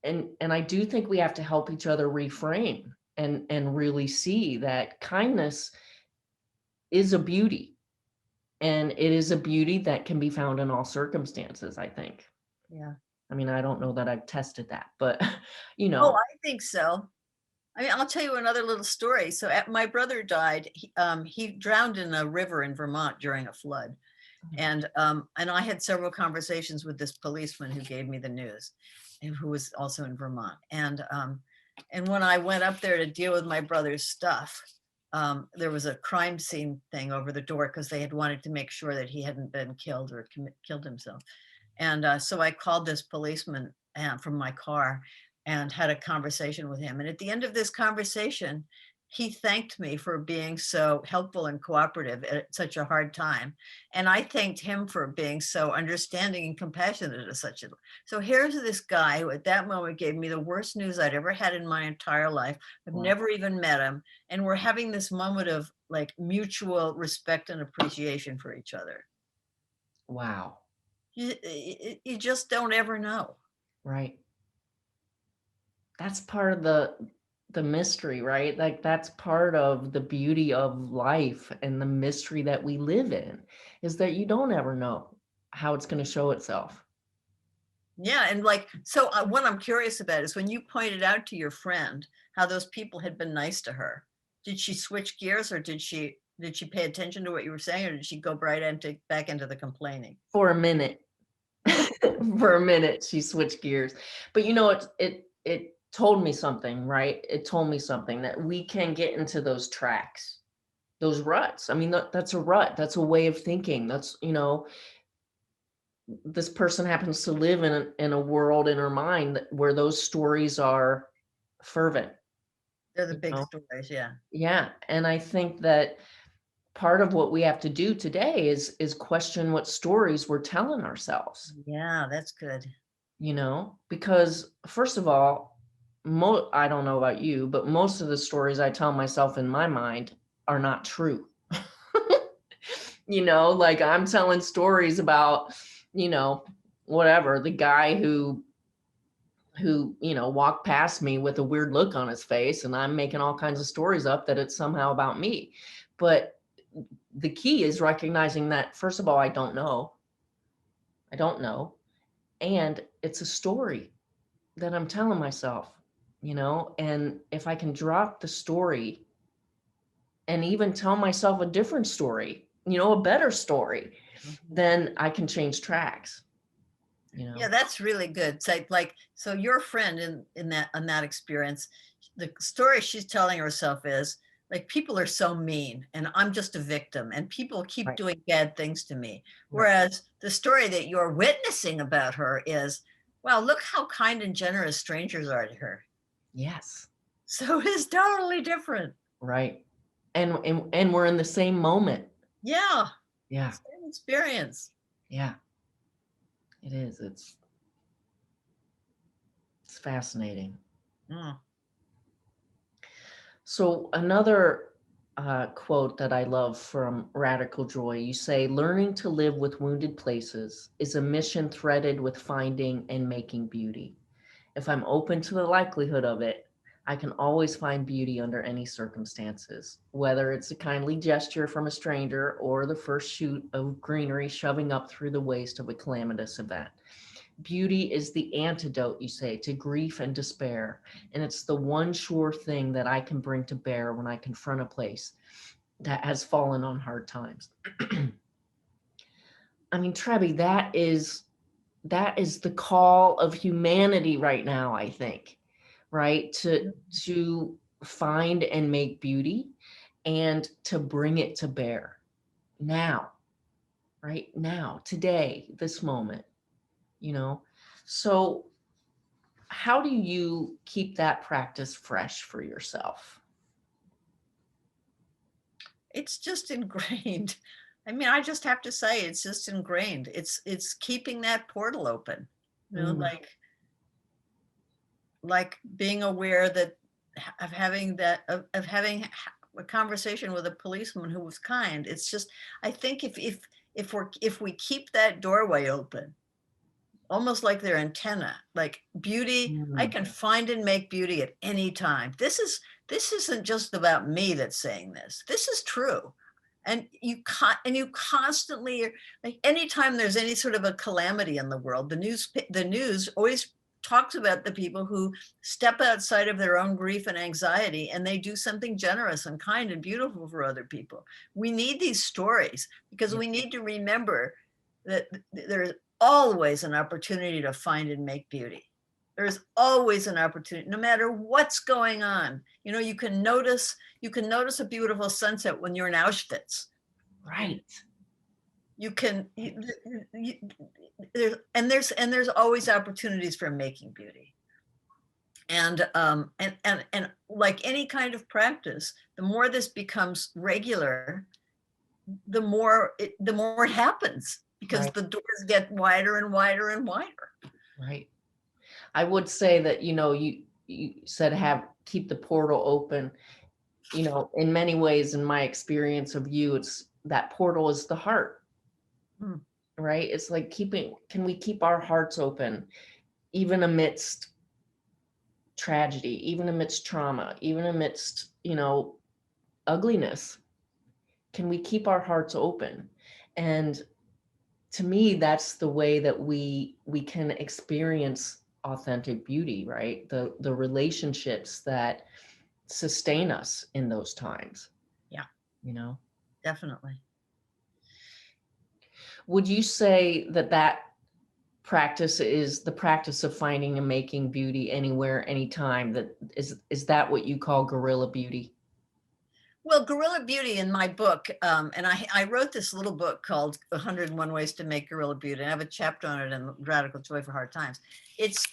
And I do think we have to help each other reframe and really see that kindness is a beauty, and it is a beauty that can be found in all circumstances, I think. Yeah. I mean, I don't know that I've tested that, but you Oh, know. I think so. I mean, I'll tell you another little story. So, my brother died. He drowned in a river in Vermont during a flood, and I had several conversations with this policeman who gave me the news, and who was also in Vermont. And when I went up there to deal with my brother's stuff, there was a crime scene thing over the door because they had wanted to make sure that he hadn't been killed or killed himself. And so I called this policeman from my car and had a conversation with him. And at the end of this conversation, he thanked me for being so helpful and cooperative at such a hard time. And I thanked him for being so understanding and compassionate at such a. So here's this guy who at that moment gave me the worst news I'd ever had in my entire life. I've Wow. never even met him. And we're having this moment of like mutual respect and appreciation for each other. Wow. You just don't ever know. Right. That's part of the mystery, right? Like that's part of the beauty of life and the mystery that we live in, is that you don't ever know how it's going to show itself. Yeah, and like, so what I'm curious about is when you pointed out to your friend how those people had been nice to her, did she switch gears, or did she pay attention to what you were saying, or did she go back into the complaining? For a minute. For a minute she switched gears. But it told me something, right? It told me something, that we can get into those tracks. those ruts. I mean, that's a rut. That's a way of thinking. That's, this person happens to live in a world in her mind where those stories are fervent, They're the you big know? stories. Yeah. Yeah. And I think that part of what we have to do today is question what stories we're telling ourselves, Yeah, that's good. because first of all, I don't know about you, but most of the stories I tell myself in my mind are not true. Like I'm telling stories about, you know, whatever, the guy who walked past me with a weird look on his face, and I'm making all kinds of stories up that it's somehow about me. But the key is recognizing that, first of all, I don't know, and it's a story that I'm telling myself, and if I can drop the story and even tell myself a different story, a better story, Mhm. then I can change tracks, you Yeah, know. that's really good. So like so your friend in that experience, the story she's telling herself is like people are so mean and I'm just a victim and people keep Right, doing bad things to me. right. Whereas the story that you're witnessing about her is, wow, look how kind and generous strangers are to her. Yes, So it's totally different. right. And we're in the same moment. Yeah, Yeah, same experience. yeah, it is. It's fascinating. Mm. So another quote that I love from Radical Joy, you say, learning to live with wounded places is a mission threaded with finding and making beauty. If I'm open to the likelihood of it, I can always find beauty under any circumstances, whether it's a kindly gesture from a stranger or the first shoot of greenery shoving up through the waste of a calamitous event. Beauty is the antidote, you say, to grief and despair, and it's the one sure thing that I can bring to bear when I confront a place that has fallen on hard times. I mean, Trebby, that is the call of humanity right now, I think, right? To find and make beauty and to bring it to bear now, right now, today, this moment, you know. So how do you keep that practice fresh for yourself? It's just ingrained. I mean, I just have to say it's just ingrained. It's keeping that portal open. You know, Mm, like being aware that of having that of having a conversation with a policeman who was kind. It's just I think if we keep that doorway open, almost like their antenna, like beauty, I mm, can find and make beauty at any time. This isn't just about me that's saying this. This is true. And you constantly, like anytime there's any sort of a calamity in the world, the news always talks about the people who step outside of their own grief and anxiety and they do something generous and kind and beautiful for other people. We need these stories because yeah, we need to remember that there's always an opportunity to find and make beauty. There's always an opportunity, no matter what's going on. You know, you can notice a beautiful sunset when you're in Auschwitz. right. You can you, there's always opportunities for making beauty. And like any kind of practice, the more this becomes regular, the more it happens because Right, the doors get wider and wider and wider. right. I would say that, you said have keep the portal open. In many ways, in my experience of you, it's that portal is the heart, Hmm. right? It's like can we keep our hearts open, even amidst tragedy, even amidst trauma, even amidst, ugliness? Can we keep our hearts open? And to me, that's the way that we can experience authentic beauty, right? The relationships that sustain us in those times, Yeah, you know. definitely. Would you say that practice is the practice of finding and making beauty anywhere, anytime? That is that what you call guerrilla beauty? Well, Guerrilla Beauty in my book, and I wrote this little book called 101 Ways to Make Guerrilla Beauty. I have a chapter on it in Radical Joy for Hard Times. It's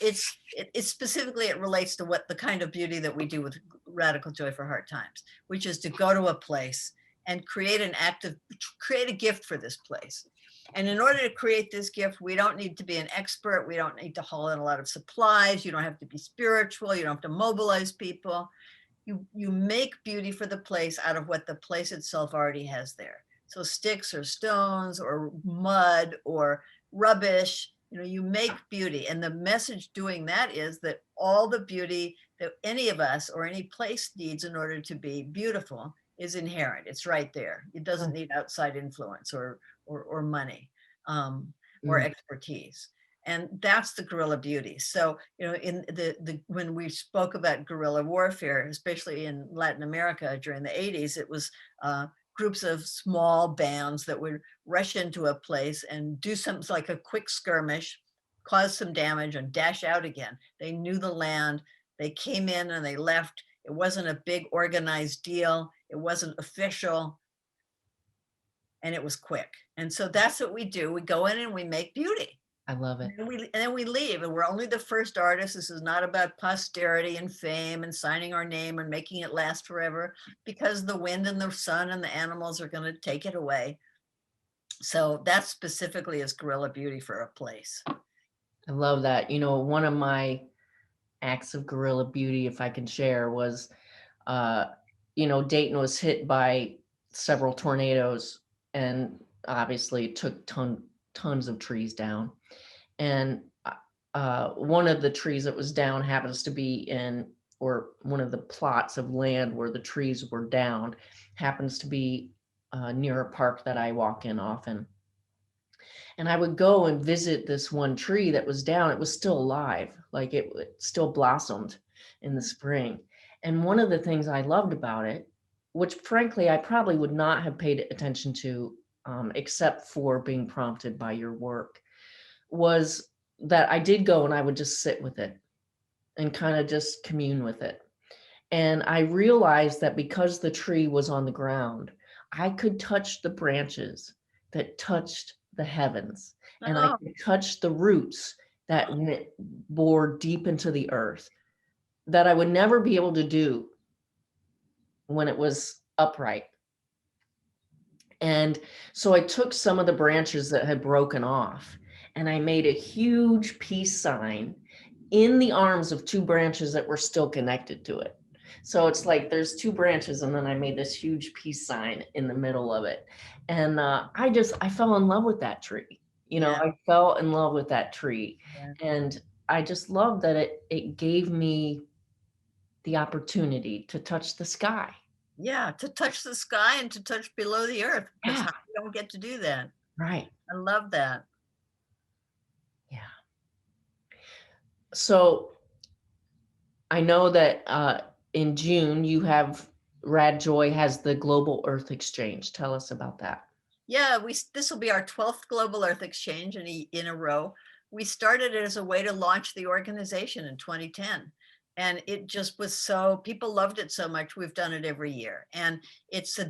specifically, it relates to what the kind of beauty that we do with Radical Joy for Hard Times, which is to go to a place and create a gift for this place. And in order to create this gift, we don't need to be an expert. We don't need to haul in a lot of supplies. You don't have to be spiritual. You don't have to mobilize people. You make beauty for the place out of what the place itself already has there. So sticks or stones or mud or rubbish, you make beauty. And the message doing that is that all the beauty that any of us or any place needs in order to be beautiful is inherent. It's right there. It doesn't need outside influence or money or expertise. And that's the guerrilla beauty. So, in the when we spoke about guerrilla warfare, especially in Latin America during the 80s, it was groups of small bands that would rush into a place and do something like a quick skirmish, cause some damage, and dash out again. They knew the land. They came in and they left. It wasn't a big organized deal. It wasn't official. And it was quick. And so that's what we do. We go in and we make beauty. I love it. And then we leave, and we're only the first artists. This is not about posterity and fame and signing our name and making it last forever, because the wind and the sun and the animals are going to take it away. So that specifically is guerrilla beauty for a place. I love that. One of my acts of guerrilla beauty, if I can share, was, Dayton was hit by several tornadoes, and obviously it took tons of trees down. And one of the trees that was down happens to be or one of the plots of land where the trees were down happens to be near a park that I walk in often. And I would go and visit this one tree that was down. It was still alive, like it still blossomed in the spring. And one of the things I loved about it, which frankly I probably would not have paid attention to except for being prompted by your work, was that I did go and I would just sit with it and kind of just commune with it. And I realized that because the tree was on the ground, I could touch the branches that touched the heavens, and I could touch the roots that bore deep into the earth, that I would never be able to do when it was upright. And so I took some of the branches that had broken off, and I made a huge peace sign in the arms of two branches that were still connected to it. So it's like there's two branches, and then I made this huge peace sign in the middle of it. And I fell in love with that tree. I fell in love with that tree. Yeah. And I just love that it gave me the opportunity to touch the sky. Yeah, to touch the sky and to touch below the earth. Because we don't get to do that. Right. I love that. Yeah. So I know that in June you have Rad Joy has the Global Earth Exchange. Tell us about that. Yeah, this will be our 12th Global Earth Exchange in a row. We started it as a way to launch the organization in 2010. And it just was people loved it so much, we've done it every year. And it's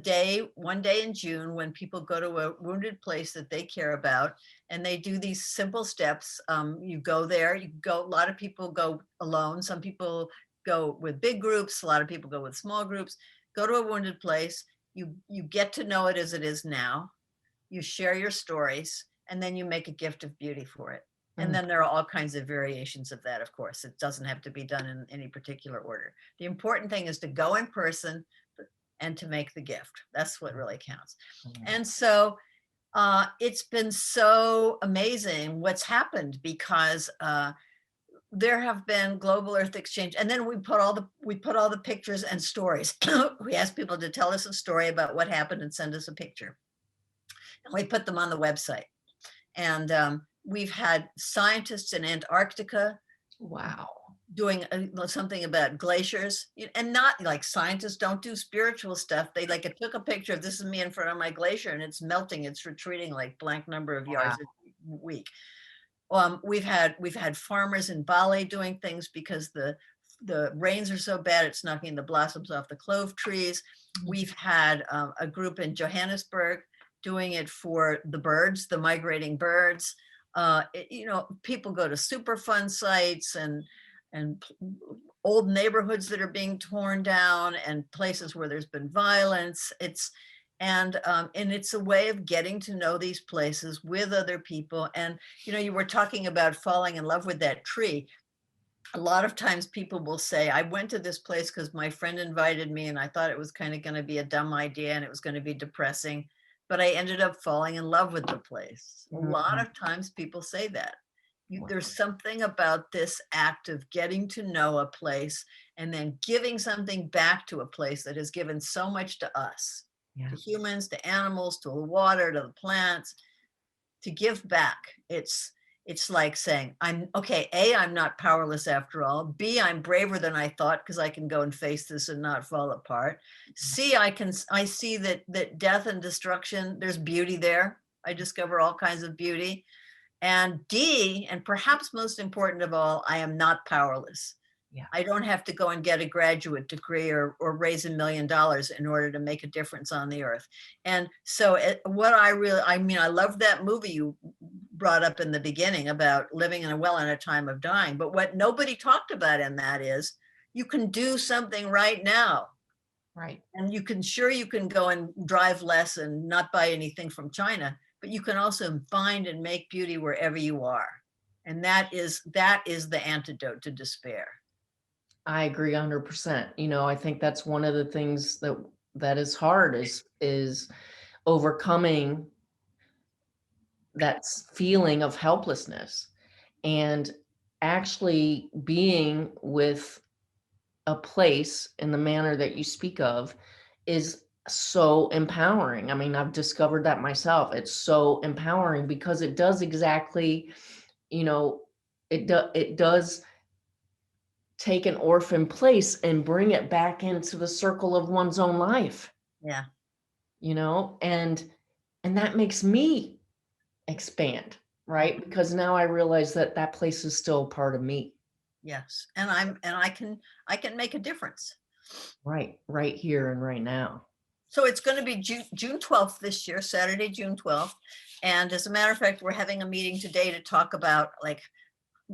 one day in June when people go to a wounded place that they care about, and they do these simple steps. You go there, a lot of people go alone. Some people go with big groups. A lot of people go with small groups. Go to a wounded place. You get to know it as it is now. You share your stories, and then you make a gift of beauty for it. And then there are all kinds of variations of that, of course. It doesn't have to be done in any particular order. The important thing is to go in person and to make the gift. That's what really counts. And so it's been so amazing what's happened, because there have been Global Earth Exchange, and then we put all the pictures and stories. We ask people to tell us a story about what happened and send us a picture. And we put them on the website. And we've had scientists in Antarctica. Wow. Doing something about glaciers, and not like scientists don't do spiritual stuff. They took a picture of this is me in front of my glacier, and it's melting, it's retreating like blank number of yards a week. We've had farmers in Bali doing things because the the rains are so bad it's knocking the blossoms off the clove trees. We've had a group in Johannesburg doing it for the birds, the migrating birds. People go to Superfund sites and old neighborhoods that are being torn down and places where there's been violence. And it's a way of getting to know these places with other people. And you were talking about falling in love with that tree. A lot of times people will say, I went to this place because my friend invited me and I thought it was kind of going to be a dumb idea and it was going to be depressing, but I ended up falling in love with the place. A lot of times people say that. There's something about this act of getting to know a place and then giving something back to a place that has given so much to us, to humans, to animals, to the water, to the plants, to give back. It's like saying, I'm okay, A, I'm not powerless after all. B, I'm braver than I thought because I can go and face this and not fall apart. C, I see that death and destruction, there's beauty there. I discover all kinds of beauty. And D, and perhaps most important of all, I am not powerless. Yeah. I don't have to go and get a graduate degree or raise $1 million in order to make a difference on the earth. And so I love that movie you brought up in the beginning about living in a time of dying. But what nobody talked about in that is you can do something right now. Right. And you can go and drive less and not buy anything from China, but you can also find and make beauty wherever you are. And that is the antidote to despair. I agree 100%. I think that's one of the things that is hard is overcoming that feeling of helplessness and actually being with a place in the manner that you speak of is so empowering. I mean, I've discovered that myself. It's so empowering because it does exactly, it does take an orphan place and bring it back into the circle of one's own life. Yeah. And that makes me expand, right? Because now I realize that place is still part of me. Yes. And I can make a difference. Right here and right now. So it's going to be June 12th this year, Saturday, June 12th. And as a matter of fact, we're having a meeting today to talk about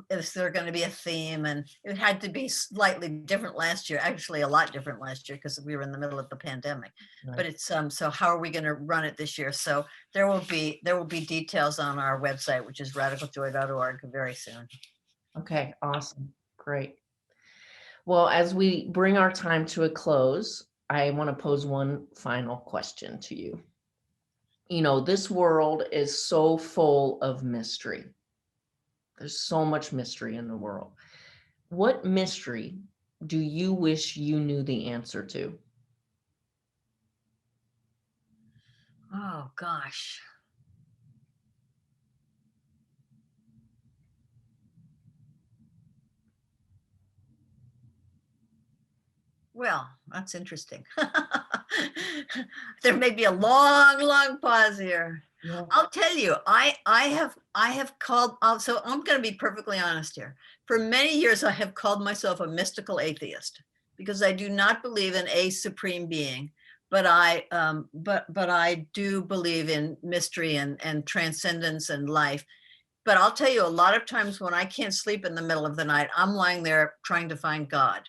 is there going to be a theme, and it had to be slightly different last year, actually a lot different last year because we were in the middle of the pandemic. Right. But it's so how are we going to run it this year? So there will be details on our website, which is radicaljoy.org, very soon. Okay, awesome. Great. Well, as we bring our time to a close, I want to pose one final question to you. This world is so full of mystery. There's so much mystery in the world. What mystery do you wish you knew the answer to? Oh, gosh. Well, that's interesting. There may be a long pause here. Yeah. I'll tell you, I have called, so I'm going to be perfectly honest here. For many years, I have called myself a mystical atheist because I do not believe in a supreme being, but I do believe in mystery and transcendence and life. But I'll tell you, a lot of times when I can't sleep in the middle of the night, I'm lying there trying to find God.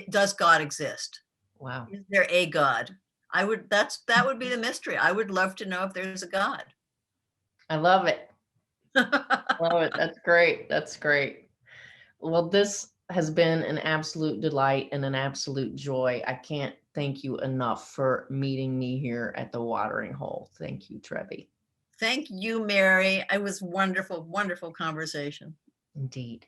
Does God exist? Wow. Is there a God? That would be the mystery. I would love to know if there's a God. I love it. Love it. That's great. That's great. Well, this has been an absolute delight and an absolute joy. I can't thank you enough for meeting me here at the Watering Hole. Thank you, Trebbe. Thank you, Mary. It was wonderful, wonderful conversation. Indeed.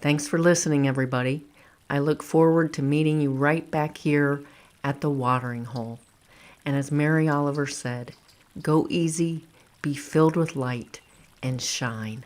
Thanks for listening, everybody. I look forward to meeting you right back here at the Watering Hole. And as Mary Oliver said, go easy, be filled with light, and shine.